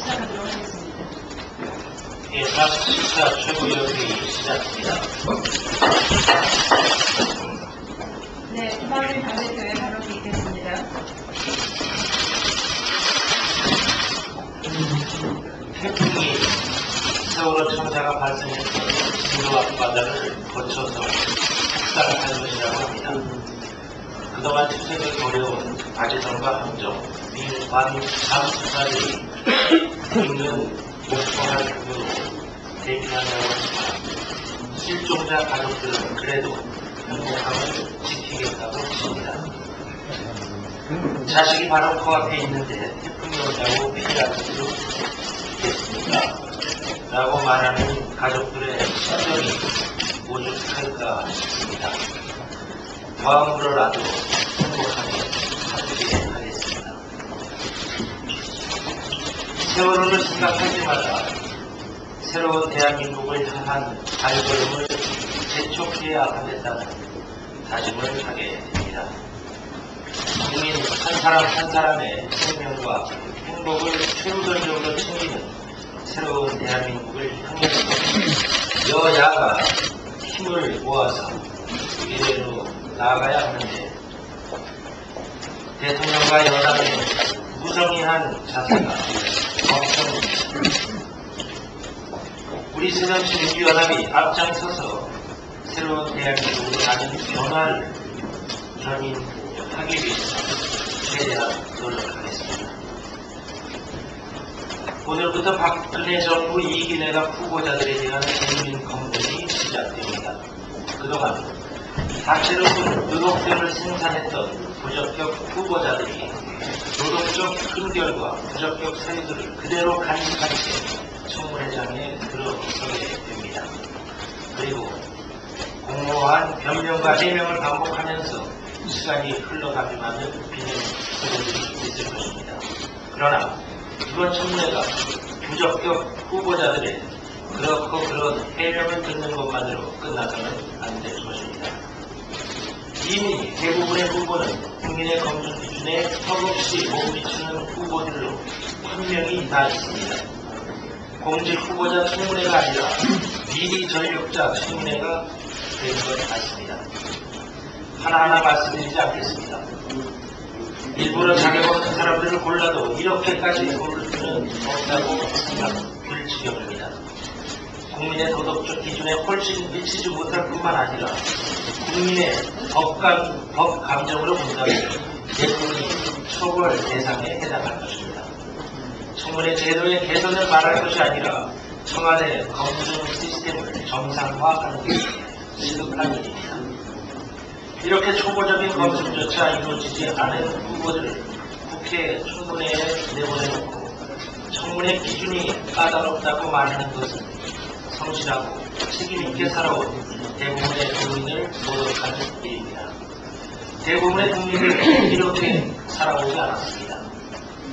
시작하도록 하겠습니다. 예, 47차 최고위원회의 시작합니다. 네, 김학민 당대표의 발언이 있겠습니다. 태풍이 세월호 참사가 발생했던 진도 앞바다를 거쳐서 북상한 것이라고 합니다. 그동안 추색을 어려운 바지선과 함정, 민관 잠수사들이 있는 목포할 부근으로 대피하려고 하지만 실종자 가족들은 그래도 행복함을 지키겠다고 했습니다. 자식이 바로 코앞에 있는데 태풍이 온다고 피할 수 있겠습니까? 라고 말하는 가족들의 심정이 오죽할까 싶습니다. 마음으로라도 행복하게 함께 하겠습니다. 세월호를 생각할 때마다 새로운 대한민국을 향한 발걸음을 재촉해야 하겠다는 다짐을 하게 됩니다. 국민 한 사람 한 사람의 생명과 행복을 최우선적으로 챙기는 새로운 대한민국을 향해서 여야가 힘을 모아서 미래로 나아가야 하는데 대통령과 여당의 무성의한 자세가 걱정입니다. 우리 새정치민주연합이 앞장서서 새로운 대한민국으로 가는 변화를 견인하기 위해서 최대한 노력하겠습니다. 오늘부터 박근혜 정부 2기 내각 후보자들에 대한 국민 검증이 시작됩니다. 그동안 다채로운 의혹들을 생산했던 부적격 후보자들이 도덕적 근결과 부적격 사유들을 그대로 간직한 채 청문회장에 들어서게 됩니다. 그리고 공모한 변명과 해명을 반복하면서 시간이 흘러가기만은 비는 소리들이 있을 것입니다. 그러나 이번 청문회가 부적격 후보자들의 그렇고 그런 해명을 듣는 것만으로 끝나서는 안 될 것입니다. 이미 대부분의 후보는 국민의 검증 기준에 턱없이 못 미치는 후보들로 분명히 다 있습니다. 공직 후보자 청문회가 아니라 미리 전력자 청문회가 된 것 같습니다. 하나하나 말씀드리지 않겠습니다. 일부러 자격 없는 사람들을 골라도 이렇게까지 고를 수는 없다고 생각될 지경입니다. 국민의 도덕적 기준에 훨씬 미치지 못할 뿐만 아니라 국민의 법 감정으로 본다면 대부분이 처벌 대상에 해당할 것입니다. 청문회 제도의 개선을 말할 것이 아니라 청와대 검증 시스템을 정상화하는 게 시급한 일입니다. 이렇게 초보적인 검증조차 이루어지지 않은 후보들을 국회 청문회에 내보내놓고 청문회 기준이 까다롭다고 말하는 것은 성실하고 책임있게 살아온 대부분의 국민을 모독하는 일입니다. 대부분의 국민들은 이렇게 살아오지 않았습니다.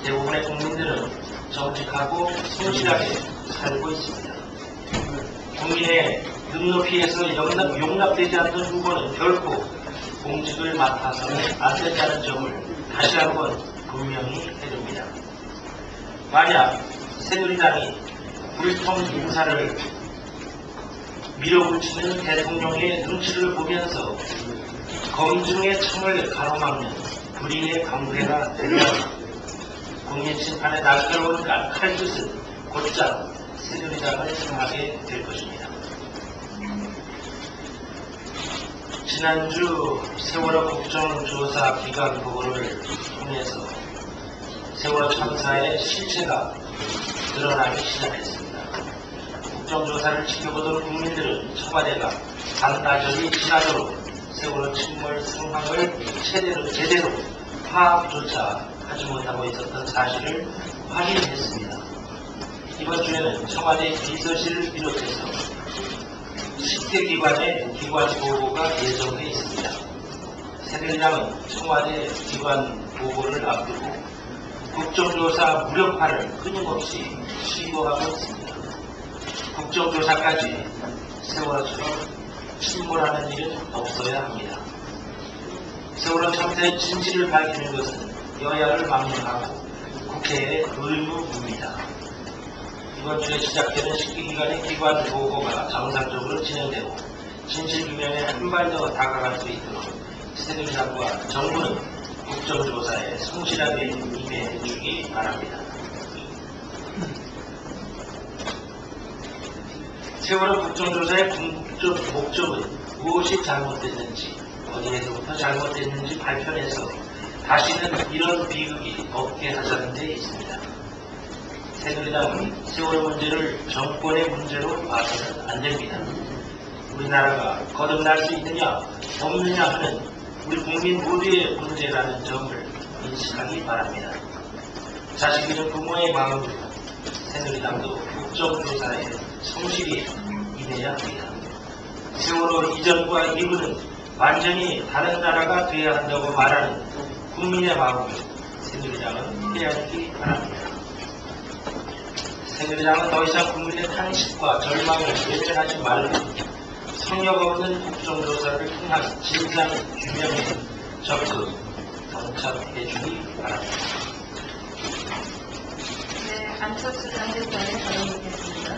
대부분의 국민들은 정직하고 성실하게 살고 있습니다. 국민의 눈높이에서 용납되지 않는 후보는 결코 공직을 맡아서는 안 된다는 점을 다시 한번 분명히 해둡니다. 만약 새누리당이 물통 인사를 밀어붙이는 대통령의 눈치를 보면서 검증의 창을 가로막는 불의의 강대가 된다면 국민 심판에 날카로운 칼끝은 곧장 새누리당을 향하게 될 것입니다. 지난주 세월호 국정조사 기관 보고를 통해서 세월호 참사의 실체가 드러나기 시작했습니다. 국정조사를 지켜보던 국민들은 청와대가 반나절이 지나도록 세월호 침몰 상황을 제대로 파악조차 하지 못하고 있었던 사실을 확인했습니다. 이번 주에는 청와대 비서실을 비롯해서 10개 기관의 기관 보고가 예정돼 있습니다. 새누리당은 청와대 기관 보고를 앞두고 국정조사 무력화를 끊임없이 시도하고 있습니다. 국정조사까지 세월호처럼 침몰하는 일은 없어야 합니다. 세월호 참사의 진실을 밝히는 것은 여야를 망명하고 국회의 의무입니다. 이번 주에 시작되는 식기기관의 기관 보고가 정상적으로 진행되고 진실규명에 한 발 더 다가갈 수 있도록 새누리당과 정부는 국정조사에 성실하게 임해해 주기 바랍니다. 세월호 국정조사의 궁극적 목적은 무엇이 잘못됐는지, 어디에서부터 잘못됐는지 발표해서 다시는 이런 비극이 없게 하자는 데 있습니다. 새누리당은 세월호 문제를 정권의 문제로 봐서는 안 됩니다. 우리나라가 거듭날 수 있느냐 없느냐 하는 우리 국민 모두의 문제라는 점을 인식하기 바랍니다. 자식 잃은 부모의 마음으로 새누리당도 국정조사에 성실히 임해야 합니다. 세월호 이전과 이후는 완전히 다른 나라가 되어야 한다고 말하는 국민의 마음을 새누리당은 헤아리기 바랍니다. 새누리당은 더 이상 국민의 탄식과 절망을 외면하지 말고 성역 없는 국정조사를 통한 진상 규명에 적극 동참해 주기 바랍니다. 네, 안철수 당대표의 발언이 있겠습니다.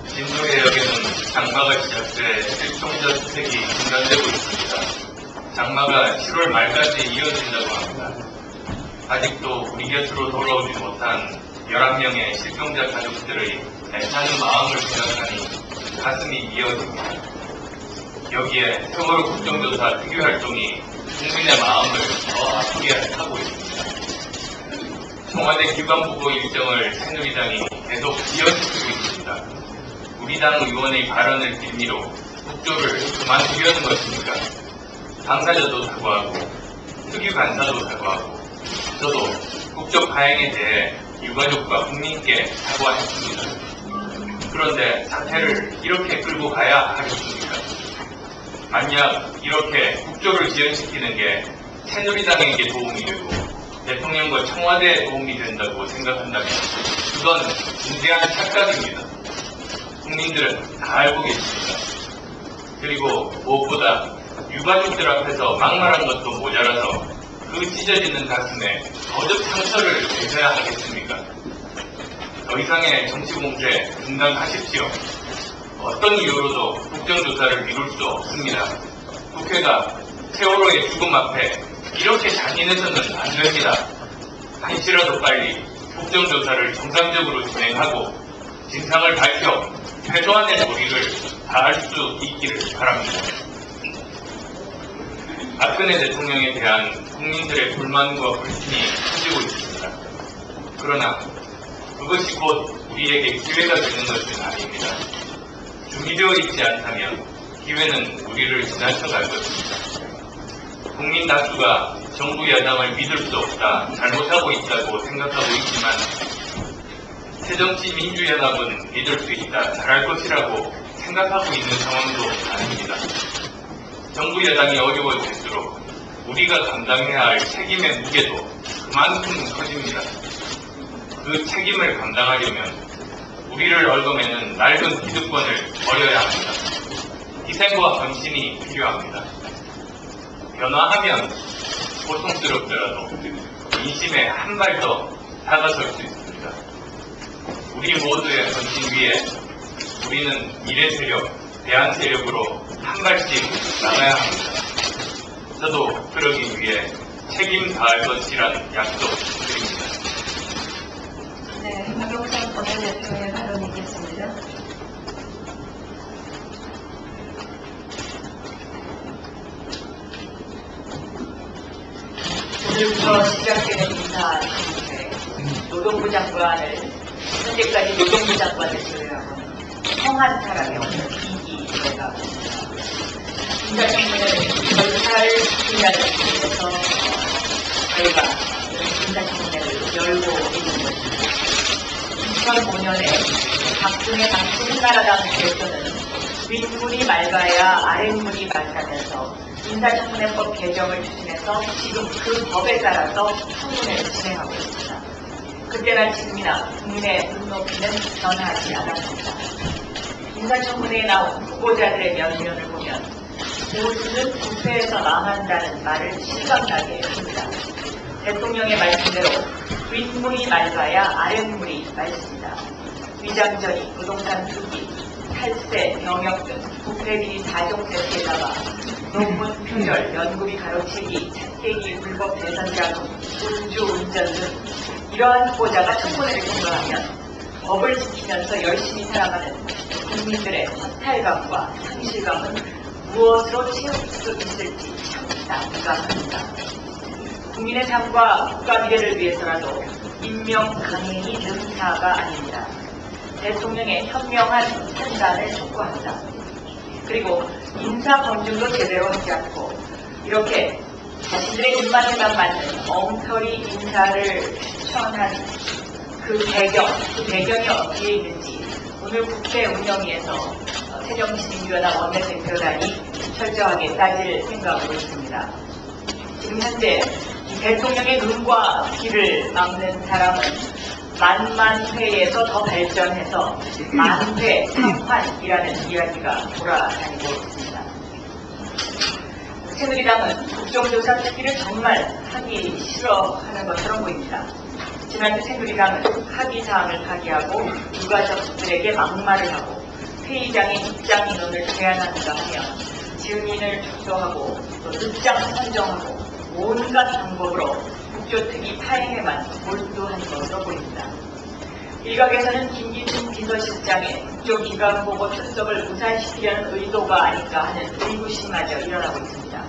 진도개혁에는 장마가 시작돼 실종자 수색이 중단되고 있습니다. 장마가 7월 말까지 이어진다고 합니다. 아직도 우리 곁으로 돌아오지 못한 11명의 실종자 가족들의 애타는 마음을 생각하니 가슴이 미어집니다. 여기에 세월호 국정조사 특유활동이 국민의 마음을 더 아프게 하고 있습니다. 청와대 기관보고 일정을 새누리당이 계속 이어지고 있습니다. 우리 당 의원의 발언을 빌미로 국조를 그만두려는 것입니까? 당사자도 사과하고 특유간사도 사과하고 저도 국조 파행에 대해 유가족과 국민께 사과했습니다. 그런데 사태를 이렇게 끌고 가야 하겠습니까? 만약 이렇게 국조를 지연시키는 게 새누리당에게 도움이 되고 대통령과 청와대에 도움이 된다고 생각한다면 그건 진지한 착각입니다. 국민들은 다 알고 계십니다. 그리고 무엇보다 유가족들 앞에서 막말한 것도 모자라서 그 찢어지는 가슴에 거듭 상처를 내셔야 하겠습니까? 더 이상의 정치 공세 중단하십시오. 어떤 이유로도 국정조사를 미룰 수 없습니다. 국회가 세월호의 죽음 앞에 이렇게 잔인해서는 안 됩니다. 한시라도 빨리 국정조사를 정상적으로 진행하고 진상을 밝혀 최소한의 도리를 다할 수 있기를 바랍니다. 박근혜 대통령에 대한 국민들의 불만과 불신이 커지고 있습니다. 그러나 그것이 곧 우리에게 기회가 되는 것은 아닙니다. 준비되어 있지 않다면 기회는 우리를 지나쳐갈 것입니다. 국민 다수가 정부 야당을 믿을 수 없다, 잘못하고 있다고 생각하고 있지만 새정치민주연합은 믿을 수 있다, 잘할 것이라고 생각하고 있는 상황도 아닙니다. 정부 여당이 어려워질수록 우리가 감당해야 할 책임의 무게도 그만큼 커집니다. 그 책임을 감당하려면 우리를 얽어매는 낡은 기득권을 버려야 합니다. 희생과 헌신이 필요합니다. 변화하면 고통스럽더라도 민심에 한 발 더 다가설 수 있습니다. 우리 모두의 헌신 위에 우리는 미래 세력, 대안 세력으로 한 발씩 나가야 합니다. 저도 그러기 위해 책임 다할 것이란 약속 드립니다. 네, 박영선 원내대표의 발언이 있겠습니다. 오늘부터 시작되는 인사청문회, 노동부 장관을 현재까지 노동부 장관을 소유하고 성한 사람이 없는 이기회가 인사청문회는 절차를 지키자는 뜻에서 저희가 인사청문회를 열고 있는 것입니다. 2005년에 박근혜 당시 한나라당 대표는 윗물이 맑아야 아랫물이 맑다면서 인사청문회법 개정을 추진해서 지금 그 법에 따라서 청문회를 진행하고 있습니다. 그때나 지금이나 국민의 눈높이는 변하지 않았습니다. 인사청문회에 나온 후보자들의 면면을 보면 모두는 국회에서 망한다는 말을 실감나게 했습니다. 대통령의 말씀대로 윗물이 맑아야 아랫물이 맑습니다. 위장전이, 부동산 투기, 탈세, 병역 등 부패비리 4종 세트에다가 논문 표절, 연구비 가로채기, 착대기, 불법 대선 자금, 음주운전 등 이러한 후보자가 청문회를 통과하면 법을 지키면서 열심히 살아가는 국민들의 허탈감과 상실감은 무엇으로 채울 수 있을지 참 난감합니다. 국민의 삶과 국가 미래를 위해서라도 임명 강행이 능사가 아닙니다. 대통령의 현명한 판단을 촉구합니다. 그리고 인사 검증도 제대로 하지 않고 이렇게 자신들의 입맛에만 맞는 엉터리 인사를 추천한 그 배경이 어디에 있는지 오늘 국회 운영위에서 새정치민주연합 원내대표단이 철저하게 따질 생각으로 있습니다. 지금 현재 대통령의 눈과 귀를 막는 사람은 만만회에서 더 발전해서 만회 상환이라는 이야기가 돌아다니고 있습니다. 새누리당은 국정조사 특기를 정말 하기 싫어하는 것처럼 보입니다. 지난주 새누리당은 합의사항을 파기하고 유가족들에게 막말을 하고 회의장에 입장 인원을 제한한다 하며 증인을 축소하고 또 늑장 선정하고 온갖 방법으로 국조특위 파행에만 몰두한 것으로 보입니다. 일각에서는 김기춘 비서실장의 국조기관보고 출석을 무산시키려는 의도가 아닐까 하는 의구심마저 일어나고 있습니다.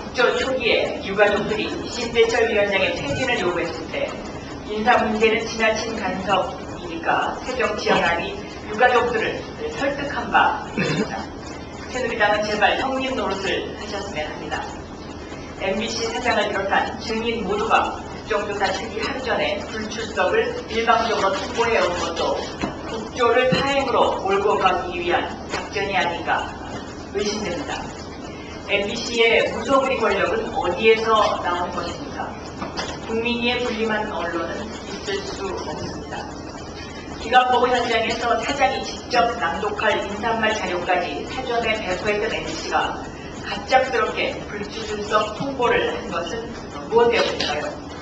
국조 초기에 유가족들이 심재철 위원장의 퇴진을 요구했을 때 인사 문제는 지나친 간섭이니까 새정치연합이 유가족들을 설득한 바 있습니다. 새누리당은 제발 형님 노릇을 하셨으면 합니다. MBC 사장을 비롯한 증인 모두가 국정조사 특위 하루 전에 불출석을 일방적으로 통보해온 것도 국조를 파행으로 몰고 가기 위한 작전이 아닌가 의심됩니다. MBC의 무소불위 권력은 어디에서 나온 것입니까? 국민위에 불림한 언론은 있을 수 없습니다. 기관보고 현장에서 사장이 직접 낭독할 인사말 자료까지 사전에 배포했던 MBC가 갑작스럽게 불출석 통보를 한 것은 무엇 때문일까요?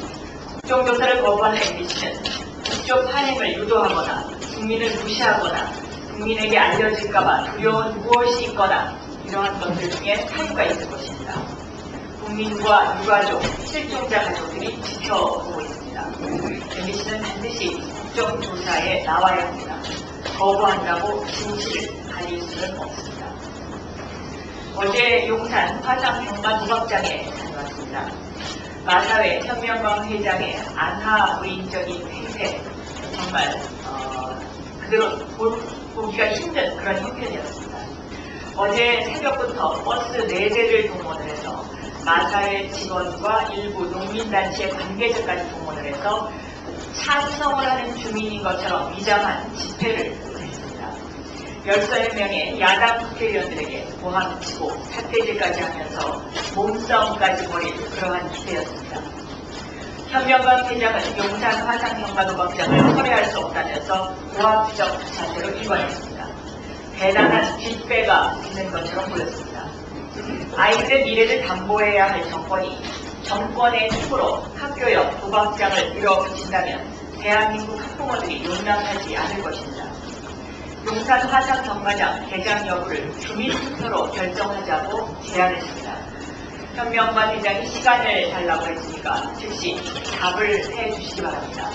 국정조사를 거부한 MBC는 국조 파행을 유도하거나 국민을 무시하거나 국민에게 알려질까봐 두려운 무엇이 있거나 이러한 것들 중에 사유가 있을 것입니다. 국민과 유가족, 실종자 가족들이 지켜보고 있습니다. MBC는 반드시 국정조사에 나와야 합니다. 거부한다고 진실을 가릴 수는 없습니다. 어제 용산 화상병마 도박장에 다녀왔습니다. 마사회 현명광 회장의 안하의적인 행태, 정말 그대로 보기가 힘든 그런 형편이었습니다. 어제 새벽부터 버스 4대를 동원을 해서 마사회 직원과 일부 농민단체 관계자까지 동원을 해서 찬성을 하는 주민인 것처럼 위장한 집회를 했습니다. 13명의 야당 국회의원들에게 고함치고 사태질까지 하면서 몸싸움까지 벌인 그러한 집회였습니다. 현명광 회장은 용산 화상경마도박장을 철회할 수 없다면서 고압적 자세로 일관했습니다. 대단한 뒷배가 있는 것처럼 보였습니다. 아이들의 미래를 담보해야 할 정권이 정권의 힘으로 학교 옆 도박장을 밀어붙인다면 대한민국 학부모들이 용납하지 않을 것입니다. 용산 화상 경마장 개장 여부를 주민투표로 결정하자고 제안했습니다. 현명관 회장이 시간을 달라고 했으니까 즉시 답을 해주시기 바랍니다.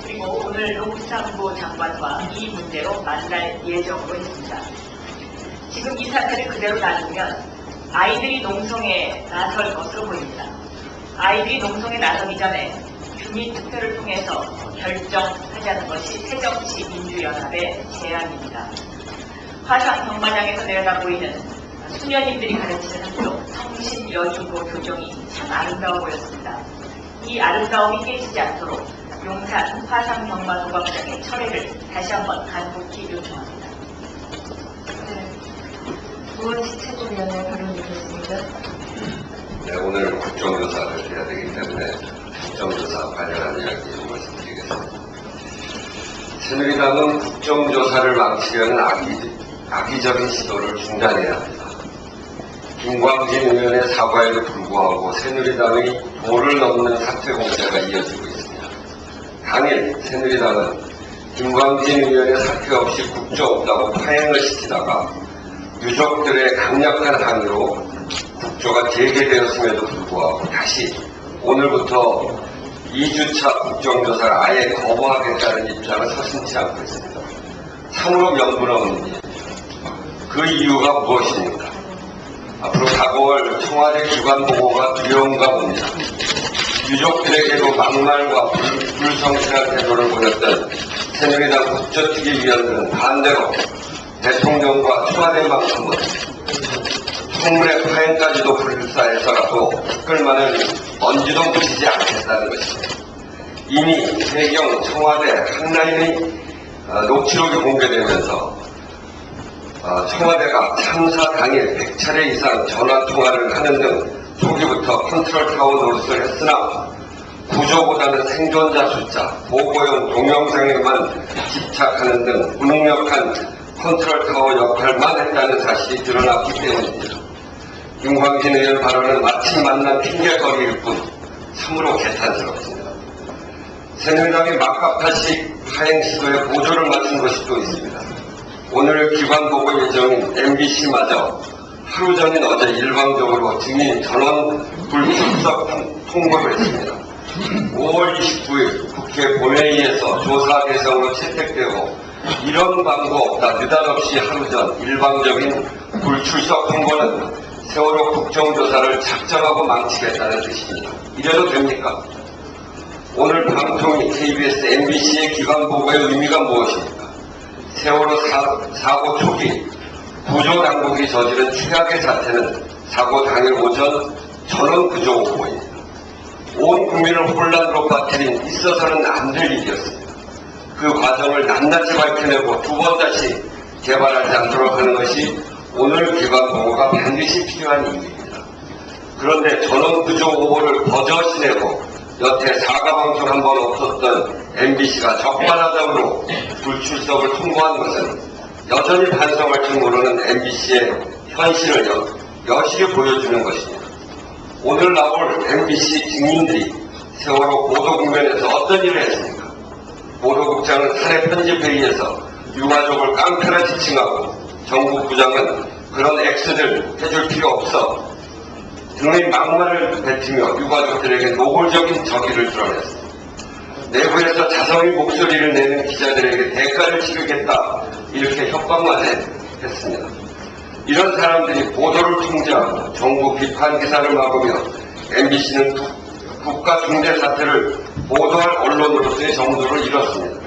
그리고 오늘 농수산부 장관과 이 문제로 만날 예정으로 있습니다. 지금 이 사태를 그대로 놔두면 아이들이 농성에 나설 것으로 보입니다. 아이들이 농성에 나서기 전에 주민투표를 통해서 결정하자는 것이 새정치민주연합의 제안입니다. 화상 경마장에서 내려다 보이는 수녀님들이 가르치는 학교 성심여중고 교정이 참 아름다워 보였습니다. 이 아름다움이 깨지지 않도록 용산 화상 경마도박장의 철회를 다시 한번 간곡히 요청합니다. 우원식 최고위원의 발언이 있겠습니다. 네, 오늘 국정조사를 해야 되기 때문에 국정조사 관련한 이야기 말씀드리겠습니다. 새누리당은 국정조사를 망치려는 악의적인 시도를 중단해야 합니다. 김광진 의원의 사과에도 불구하고 새누리당의 도를 넘는 사퇴 공세가 이어지고 있습니다. 당일 새누리당은 김광진 의원의 사퇴 없이 국조 없다고 파행을 시키다가 유족들의 강력한 항의로 국조가 재개되었음에도 불구하고 다시 오늘부터 2주차 국정조사를 아예 거부하겠다는 입장을 서슴지 않고 있습니다. 참으로 명분없는 일이죠. 그 이유가 무엇입니까? 앞으로 다가올 청와대 기관 보고가 두려운가 봅니다. 유족들에게도 막말과 불성실한 태도를 보였던 새누리당 국조특위위원들은 반대로 대통령과 청와대만큼은 청문회 파행까지도 불사해서라도 특별만을 먼지도 묻히지 않겠다는 것입니다. 이미 세경 청와대 한라인의 녹취록이 공개되면서 청와대가 참사 당일 100차례 이상 전화통화를 하는 등 초기부터 컨트롤타워 노릇을 했으나 구조보다는 생존자 숫자, 보고용 동영상에만 집착하는 등 무능력한 컨트롤타워 역할만 했다는 사실이 드러났기 때문입니다. 김광진 의원 발언은 마침 만난 핑계거리일 뿐 참으로 개탄스럽습니다. 새누리당이 막가파식 하행 시도에 보조를 맞춘 것이 또 있습니다. 오늘 기관 보고 예정인 MBC마저 하루 전인 어제 일방적으로 증인 전원 불출석 통보를 했습니다. 5월 29일 국회 본회의에서 조사 대상으로 채택되고 이런 광고 없다 느닷없이 하루 전 일방적인 불출석 통보는 세월호 국정조사를 작정하고 망치겠다는 뜻입니다. 이래도 됩니까? 오늘 방통위 KBS, MBC의 기관 보고의 의미가 무엇입니까? 세월호 사고 초기 구조당국이 저지른 최악의 사태는 사고 당일 오전 전원 구조 오보입니다. 온 국민을 혼란으로 빠뜨린 있어서는 안 될 일이었습니다. 그 과정을 낱낱이 밝혀내고 두 번 다시 개발하지 않도록 하는 것이 오늘 기관 보고가 반드시 필요한 이유입니다. 그런데 전원 구조 오보를 버젓이 내고 여태 사과방송 한 번 없었던 MBC가 적반하장으로 불출석을 통보한 것은 여전히 반성할 줄 모르는 MBC의 현실을 여실히 보여주는 것입니다. 오늘 나올 MBC 증인들이 세월호 보도 국면에서 어떤 일을 했습니까? 보도국장은 사내 편집회의에서 유가족을 깡패라 지칭하고 정부 부장은 그런 X들 해줄 필요 없어 등의 막말을 뱉으며 유가족들에게 노골적인 적의를 드러냈습니다. 내부에서 자성의 목소리를 내는 기자들에게 대가를 치르겠다 이렇게 협박만 했습니다. 이런 사람들이 보도를 통제하고 정부 비판 기사를 막으며 MBC는 국가 중대 사태를 보도할 언론으로서의 정도를 잃었습니다.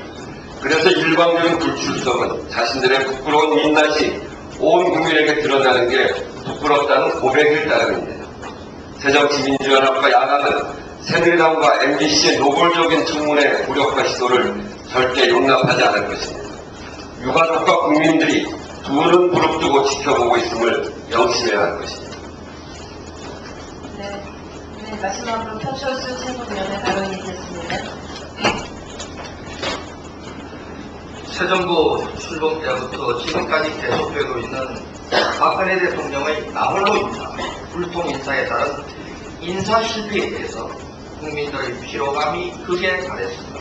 그래서 일방적인 불출석은 자신들의 부끄러운 민낯이 온 국민에게 드러나는 게 부끄럽다는 고백일 따름입니다. 새정치민주연합과 야당은 새누리당과 MBC의 노골적인 청문회 무력화 시도를 절대 용납하지 않을 것입니다. 유가족과 국민들이 두 눈 부릅뜨고 지켜보고 있음을 명심해야 할 것입니다. 네, 마지막으로 표철수 최고위원의 발언이 있겠습니다. 새 정부 출범 때부터 지금까지 계속되고 있는 박근혜 대통령의 나홀로 인사, 불통 인사에 따른 인사 실패에 대해서 국민들의 피로감이 극에 달했습니다.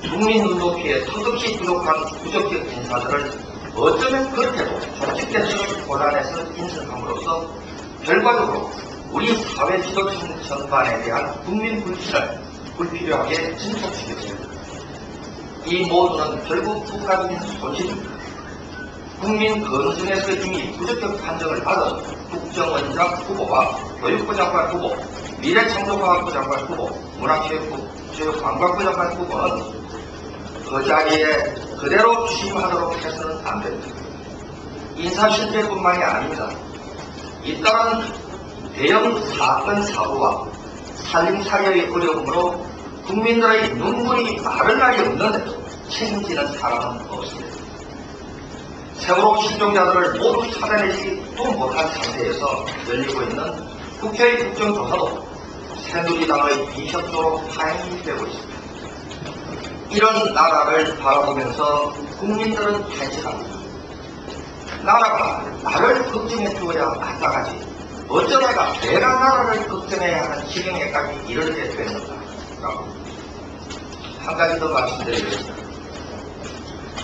국민 눈높이에 터득히 부족한 부적격 인사들을 어쩌면 그렇게도 조직 대처를 고난해서 인정함으로써 결과적으로 우리 사회 지도층 전반에 대한 국민 불신을 불필요하게 증폭시켰습니다. 이 모두는 결국 국가적인 손실입니다. 국민 건중에서 이미 부적격 판정을 받은 국정원장 후보와 교육부 장관 후보, 미래창조과학부 장관 후보, 문화체육관광부 장관 후보는 그 자리에 그대로 취임하도록 해서는 안 됩니다. 인사 실패뿐만이 아닙니다. 잇따른 대형 사건 사고와 살림살이의 어려움으로 국민들의 눈물이 마를 날이 없는데도 책임지는 사람은 없습니다. 세월호 실종자들을 모두 찾아내지도 못한 상태에서 열리고 있는 국회의 국정조사도 새누리당의 비협조로 파행이 되고 있습니다. 이런 나라를 바라보면서 국민들은 탄식합니다. 나라가 나를 걱정해 주어야 마땅하지 어쩌 내가 나라를 걱정해야 하는 지경에까지 이르게 됐는가. 한 가지 더 말씀드리겠습니다.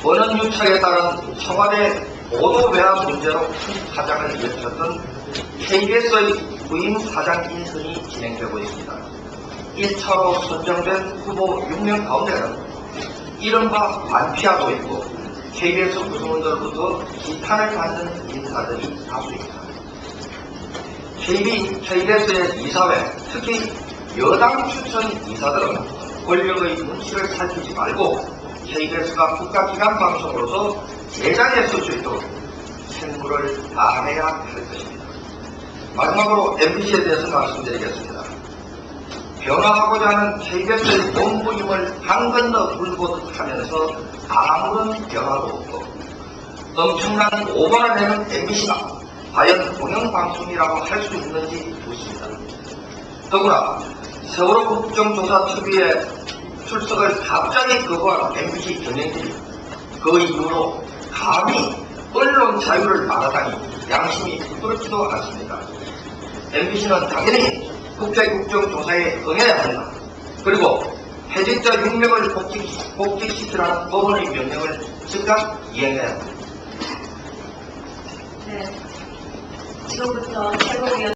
원은 유착에 따른 청와대 보도 외압 문제로 큰 파장을 일으켰던 KBS의 부임 사장 인선이 진행되고 있습니다. 1차로 선정된 후보 6명 가운데는 이른바 반피하고 있고 KBS 구성원들로부터 비판을 받는 인사들이 다수입니다. KBS의 이사회, 특히 여당 추천 이사들은 권력의 눈치를 살피지 말고 KBS가 국가기관 방송으로서 제자리에 설 수 있도록 책무를 다해야 할 것입니다. 마지막으로 MBC에 대해서 말씀드리겠습니다. 변화하고자 하는 KBS의 본부임을 강 건너 불보듯 하면서 아무런 변화도 없고 엄청난 오보를 내는 MBC가 과연 공영방송이라고 할 수 있는지 묻습니다. 더구나 세월호 국정조사특위에 출석을 갑자기 거부한 MBC 경영진이 그 이후로 감히 언론 자유를 말하다니 양심이 부끄럽지도 않습니다. MBC는 당연히 국제국정조사에 응해야 합니다. 그리고 해직자 6명을 복직시키라는 법원의 명령을 즉각 이행해야 합니다. 네. 지금부터 최고위원